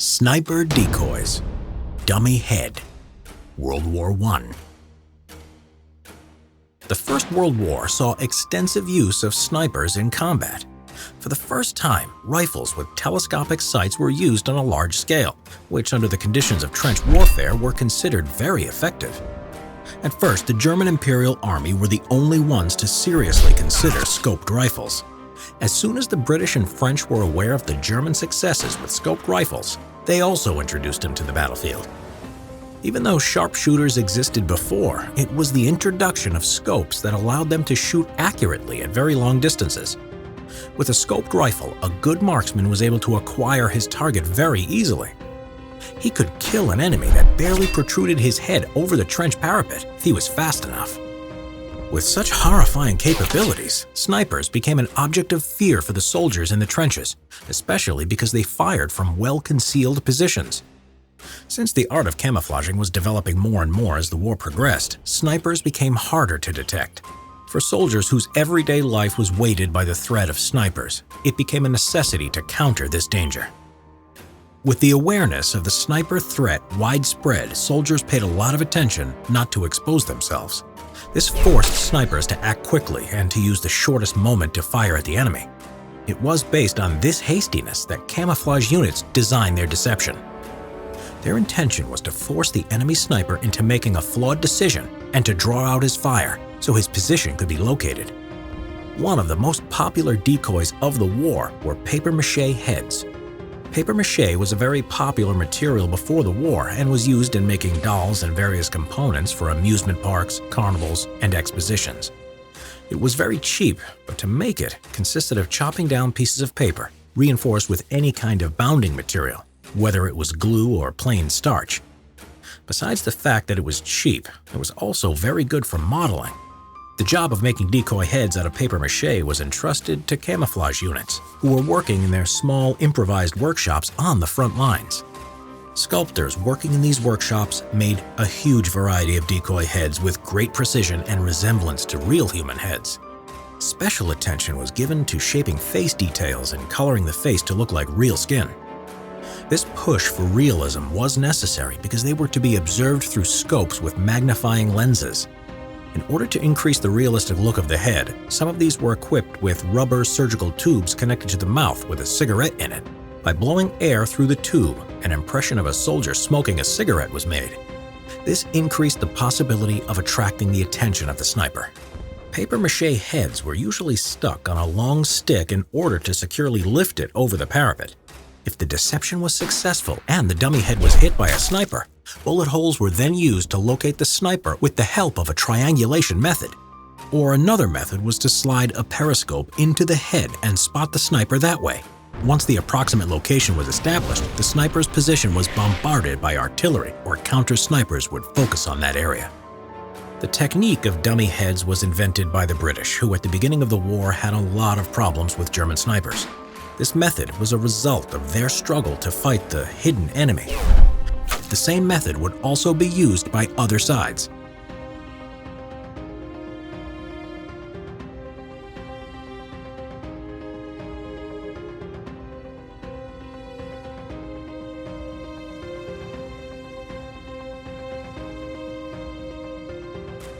Sniper decoys. Dummy head. World War I. The First World War saw extensive use of snipers in combat. For the first time, rifles with telescopic sights were used on a large scale, which under the conditions of trench warfare were considered very effective. At first, the German Imperial Army were the only ones to seriously consider scoped rifles. As soon as the British and French were aware of the German successes with scoped rifles, they also introduced them to the battlefield. Even though sharpshooters existed before, it was the introduction of scopes that allowed them to shoot accurately at very long distances. With a scoped rifle, a good marksman was able to acquire his target very easily. He could kill an enemy that barely protruded his head over the trench parapet if he was fast enough. With such horrifying capabilities, snipers became an object of fear for the soldiers in the trenches, especially because they fired from well-concealed positions. Since the art of camouflaging was developing more and more as the war progressed, snipers became harder to detect. For soldiers whose everyday life was weighted by the threat of snipers, it became a necessity to counter this danger. With the awareness of the sniper threat widespread, soldiers paid a lot of attention not to expose themselves. This forced snipers to act quickly and to use the shortest moment to fire at the enemy. It was based on this hastiness that camouflage units designed their deception. Their intention was to force the enemy sniper into making a flawed decision and to draw out his fire so his position could be located. One of the most popular decoys of the war were papier-mâché heads. Papier-mâché was a very popular material before the war and was used in making dolls and various components for amusement parks, carnivals, and expositions. It was very cheap, but to make it consisted of chopping down pieces of paper, reinforced with any kind of bounding material, whether it was glue or plain starch. Besides the fact that it was cheap, it was also very good for modeling. The job of making decoy heads out of papier-mâché was entrusted to camouflage units, who were working in their small improvised workshops on the front lines. Sculptors working in these workshops made a huge variety of decoy heads with great precision and resemblance to real human heads. Special attention was given to shaping face details and coloring the face to look like real skin. This push for realism was necessary because they were to be observed through scopes with magnifying lenses. In order to increase the realistic look of the head, some of these were equipped with rubber surgical tubes connected to the mouth with a cigarette in it. By blowing air through the tube, an impression of a soldier smoking a cigarette was made. This increased the possibility of attracting the attention of the sniper. Papier-mâché heads were usually stuck on a long stick in order to securely lift it over the parapet. If the deception was successful and the dummy head was hit by a sniper, bullet holes were then used to locate the sniper with the help of a triangulation method. Or another method was to slide a periscope into the head and spot the sniper that way. Once the approximate location was established, the sniper's position was bombarded by artillery or counter-snipers would focus on that area. The technique of dummy heads was invented by the British, who at the beginning of the war had a lot of problems with German snipers. This method was a result of their struggle to fight the hidden enemy. The same method would also be used by other sides.